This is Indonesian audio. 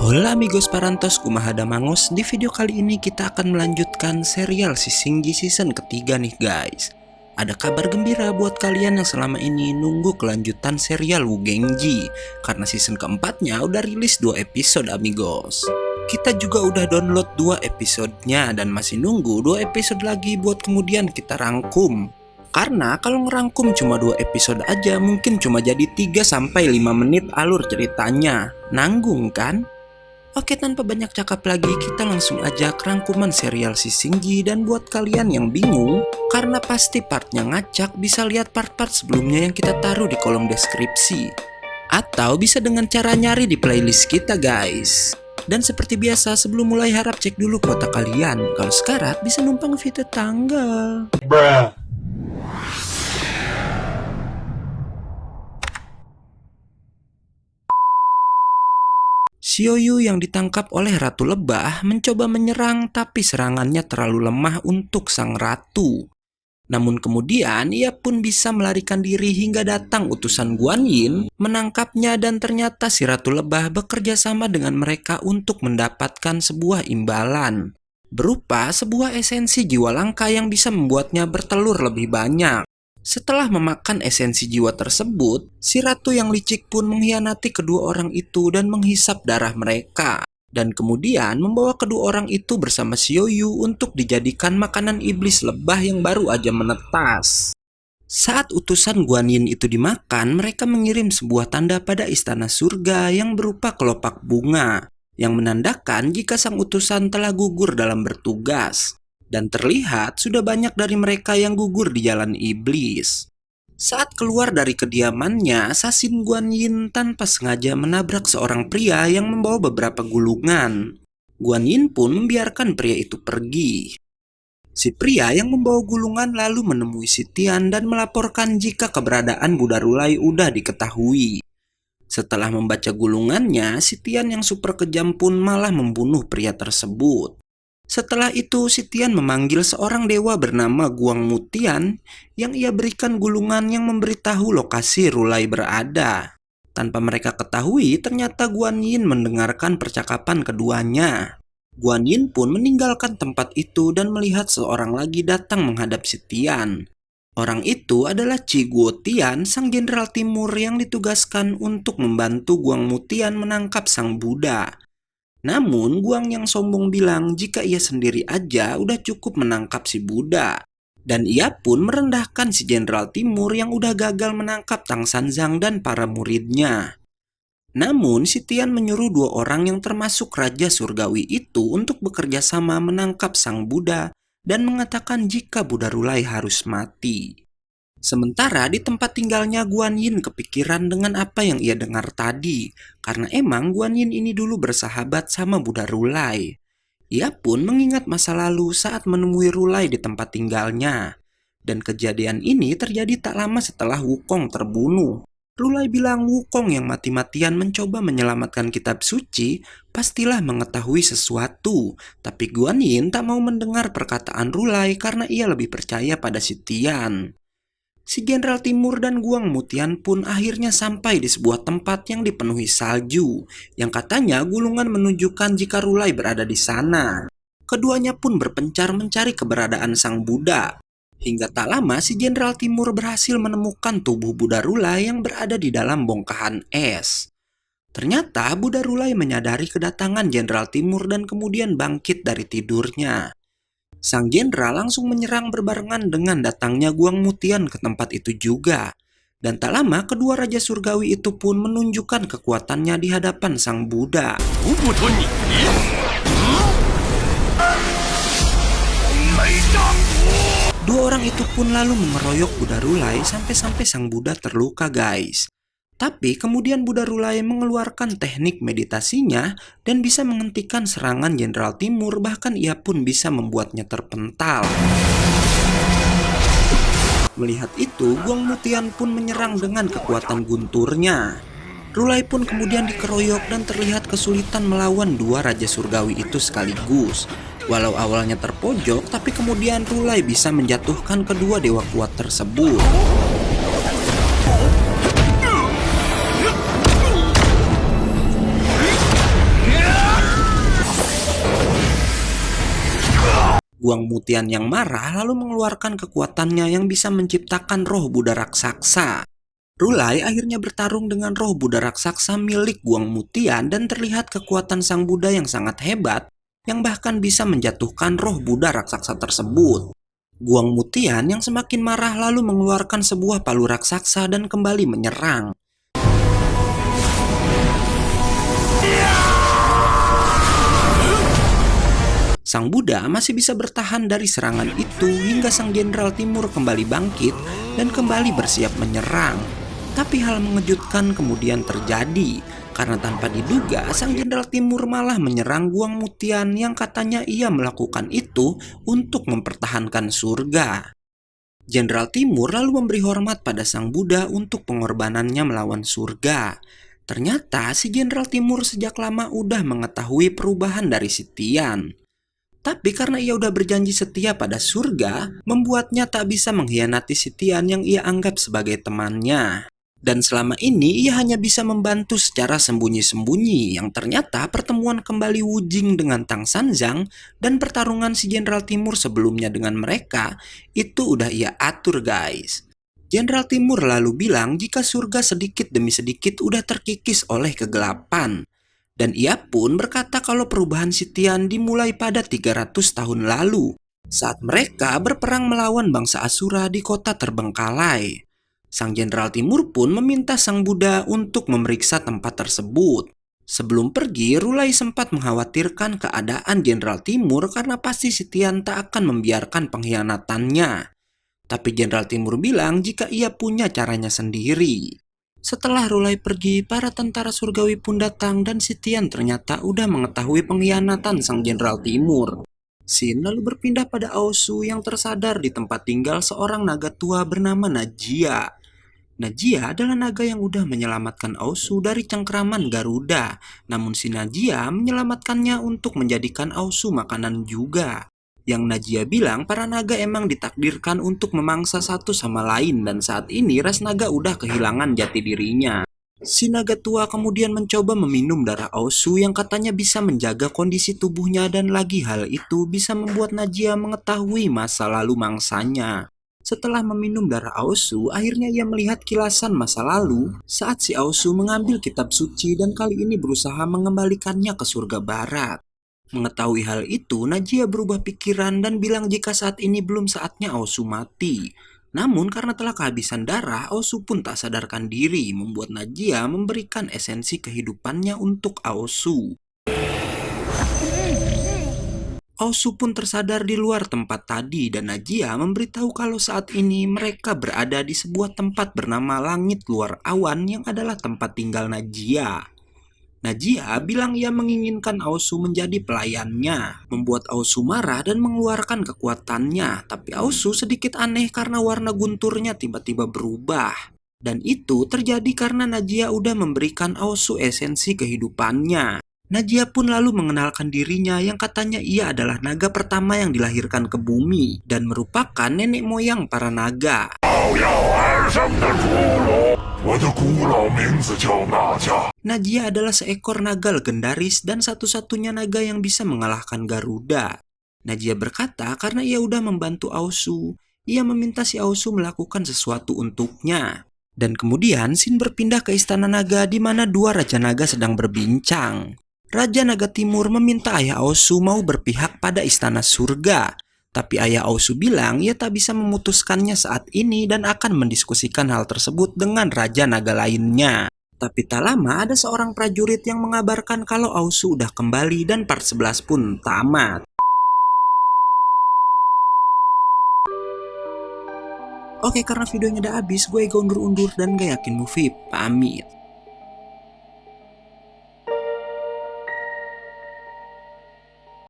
Hola amigos parantos, kumaha damangos. Di video kali ini kita akan melanjutkan serial si Shinji season ketiga nih guys. Ada kabar gembira buat kalian yang selama ini nunggu kelanjutan serial Wugenji, karena season keempatnya udah rilis 2 episode amigos. Kita juga udah download 2 episodenya dan masih nunggu 2 episode lagi buat kemudian kita rangkum. Karena kalau ngerangkum cuma 2 episode aja mungkin cuma jadi 3-5 menit alur ceritanya. Nanggung kan? Oke, tanpa banyak cakap lagi, kita langsung aja ke rangkuman serial si Shinji. Dan buat kalian yang bingung, karena pasti partnya ngacak, bisa lihat part-part sebelumnya yang kita taruh di kolom deskripsi. Atau bisa dengan cara nyari di playlist kita guys. Dan seperti biasa, sebelum mulai harap cek dulu kuota kalian. Kalau sekarat bisa numpang via tetangga. Bruh. Xiaoyu yang ditangkap oleh Ratu Lebah mencoba menyerang, tapi serangannya terlalu lemah untuk sang ratu. Namun kemudian ia pun bisa melarikan diri hingga datang utusan Guan Yin menangkapnya, dan ternyata si Ratu Lebah bekerja sama dengan mereka untuk mendapatkan sebuah imbalan berupa sebuah esensi jiwa langka yang bisa membuatnya bertelur lebih banyak. Setelah memakan esensi jiwa tersebut, si ratu yang licik pun mengkhianati kedua orang itu dan menghisap darah mereka. Dan kemudian membawa kedua orang itu bersama Xiaoyu untuk dijadikan makanan iblis lebah yang baru aja menetas. Saat utusan Guan Yin itu dimakan, mereka mengirim sebuah tanda pada istana surga yang berupa kelopak bunga, yang menandakan jika sang utusan telah gugur dalam bertugas. Dan terlihat sudah banyak dari mereka yang gugur di jalan iblis. Saat keluar dari kediamannya, Sasin Guan Yin tanpa sengaja menabrak seorang pria yang membawa beberapa gulungan. Guan Yin pun membiarkan pria itu pergi. Si pria yang membawa gulungan lalu menemui si Tian dan melaporkan jika keberadaan Buddha Rulai udah diketahui. Setelah membaca gulungannya, si Tian yang super kejam pun malah membunuh pria tersebut. Setelah itu, si Tian memanggil seorang dewa bernama Guang Mutian yang ia berikan gulungan yang memberitahu lokasi Rulai berada. Tanpa mereka ketahui, ternyata Guan Yin mendengarkan percakapan keduanya. Guan Yin pun meninggalkan tempat itu dan melihat seorang lagi datang menghadap si Tian. Orang itu adalah Chi Guo Tian, sang jenderal timur yang ditugaskan untuk membantu Guang Mutian menangkap sang Buddha. Namun, Guang yang sombong bilang jika ia sendiri aja udah cukup menangkap si Buddha. Dan ia pun merendahkan si Jenderal Timur yang udah gagal menangkap Tang Sanzang dan para muridnya. Namun, si Tian menyuruh 2 orang yang termasuk Raja Surgawi itu untuk bekerja sama menangkap sang Buddha dan mengatakan jika Buddha Rulai harus mati. Sementara di tempat tinggalnya, Guan Yin kepikiran dengan apa yang ia dengar tadi, karena emang Guan Yin ini dulu bersahabat sama Buddha Rulai. Ia pun mengingat masa lalu saat menemui Rulai di tempat tinggalnya. Dan kejadian ini terjadi tak lama setelah Wukong terbunuh. Rulai bilang Wukong yang mati-matian mencoba menyelamatkan kitab suci pastilah mengetahui sesuatu. Tapi Guan Yin tak mau mendengar perkataan Rulai karena ia lebih percaya pada si Tian. Si Jenderal Timur dan Guang Mutian pun akhirnya sampai di sebuah tempat yang dipenuhi salju, yang katanya gulungan menunjukkan jika Rulai berada di sana. Keduanya pun berpencar mencari keberadaan sang Buddha. Hingga tak lama si Jenderal Timur berhasil menemukan tubuh Buddha Rulai yang berada di dalam bongkahan es. Ternyata Buddha Rulai menyadari kedatangan Jenderal Timur dan kemudian bangkit dari tidurnya. Sang jenderal langsung menyerang berbarengan dengan datangnya Guang Mutian ke tempat itu juga. Dan tak lama kedua Raja Surgawi itu pun menunjukkan kekuatannya di hadapan sang Buddha. Dua orang itu pun lalu mengeroyok Buddha Rulai sampai-sampai sang Buddha terluka guys. Tapi kemudian Buddha Rulai mengeluarkan teknik meditasinya dan bisa menghentikan serangan Jenderal Timur, bahkan ia pun bisa membuatnya terpental. Melihat itu, Guang Mutian pun menyerang dengan kekuatan gunturnya. Rulai pun kemudian dikeroyok dan terlihat kesulitan melawan 2 Raja Surgawi itu sekaligus. Walau awalnya terpojok, tapi kemudian Rulai bisa menjatuhkan kedua dewa kuat tersebut. Guang Mutian yang marah lalu mengeluarkan kekuatannya yang bisa menciptakan roh Buddha raksasa. Rulai akhirnya bertarung dengan roh Buddha raksasa milik Guang Mutian dan terlihat kekuatan sang Buddha yang sangat hebat yang bahkan bisa menjatuhkan roh Buddha raksasa tersebut. Guang Mutian yang semakin marah lalu mengeluarkan sebuah palu raksasa dan kembali menyerang. Sang Buddha masih bisa bertahan dari serangan itu hingga sang Jenderal Timur kembali bangkit dan kembali bersiap menyerang. Tapi hal mengejutkan kemudian terjadi, karena tanpa diduga sang Jenderal Timur malah menyerang Guang Mutian yang katanya ia melakukan itu untuk mempertahankan surga. Jenderal Timur lalu memberi hormat pada sang Buddha untuk pengorbanannya melawan surga. Ternyata si Jenderal Timur sejak lama udah mengetahui perubahan dari si Tian. Tapi karena ia udah berjanji setia pada surga, membuatnya tak bisa mengkhianati si Tian yang ia anggap sebagai temannya. Dan selama ini ia hanya bisa membantu secara sembunyi-sembunyi, yang ternyata pertemuan kembali Wu Jing dengan Tang Sanzang dan pertarungan si Jenderal Timur sebelumnya dengan mereka, itu udah ia atur guys. Jenderal Timur lalu bilang jika surga sedikit demi sedikit udah terkikis oleh kegelapan. Dan ia pun berkata kalau perubahan si Tian dimulai pada 300 tahun lalu, saat mereka berperang melawan bangsa Asura di kota terbengkalai. Sang Jenderal Timur pun meminta sang Buddha untuk memeriksa tempat tersebut. Sebelum pergi, Rulai sempat mengkhawatirkan keadaan Jenderal Timur karena pasti si Tian tak akan membiarkan pengkhianatannya. Tapi Jenderal Timur bilang jika ia punya caranya sendiri. Setelah Rulai pergi, para tentara surgawi pun datang dan si Tian ternyata udah mengetahui pengkhianatan sang Jenderal Timur. Sin lalu berpindah pada Aosu yang tersadar di tempat tinggal seorang naga tua bernama Najia. Najia adalah naga yang udah menyelamatkan Aosu dari cengkraman Garuda. Namun si Najia menyelamatkannya untuk menjadikan Aosu makanan juga. Yang Najia bilang para naga emang ditakdirkan untuk memangsa satu sama lain dan saat ini ras naga udah kehilangan jati dirinya. Si naga tua kemudian mencoba meminum darah Aosu yang katanya bisa menjaga kondisi tubuhnya dan lagi hal itu bisa membuat Najia mengetahui masa lalu mangsanya. Setelah meminum darah Aosu, akhirnya ia melihat kilasan masa lalu saat si Aosu mengambil kitab suci dan kali ini berusaha mengembalikannya ke surga barat. Mengetahui hal itu, Najia berubah pikiran dan bilang jika saat ini belum saatnya Aosu mati. Namun karena telah kehabisan darah, Aosu pun tak sadarkan diri, membuat Najia memberikan esensi kehidupannya untuk Aosu. Aosu pun tersadar di luar tempat tadi dan Najia memberitahu kalau saat ini mereka berada di sebuah tempat bernama Langit Luar Awan yang adalah tempat tinggal Najia. Najia bilang ia menginginkan Aosu menjadi pelayannya, membuat Aosu marah dan mengeluarkan kekuatannya. Tapi Aosu sedikit aneh karena warna gunturnya tiba-tiba berubah. Dan itu terjadi karena Najia udah memberikan Aosu esensi kehidupannya. Najia pun lalu mengenalkan dirinya yang katanya ia adalah naga pertama yang dilahirkan ke bumi dan merupakan nenek moyang para naga. Najia adalah seekor naga legendaris dan satu-satunya naga yang bisa mengalahkan Garuda. Najia berkata karena ia udah membantu Aosu, ia meminta si Aosu melakukan sesuatu untuknya. Dan kemudian Sin berpindah ke istana naga di mana dua raja naga sedang berbincang. Raja Naga Timur meminta ayah Aosu mau berpihak pada istana surga. Tapi ayah Aosu bilang ia tak bisa memutuskannya saat ini dan akan mendiskusikan hal tersebut dengan raja naga lainnya. Tapi tak lama ada seorang prajurit yang mengabarkan kalau Aosu udah kembali dan part 11 pun tamat. Oke, karena videonya udah habis, gue gak undur-undur dan gak yakin movie, pamit.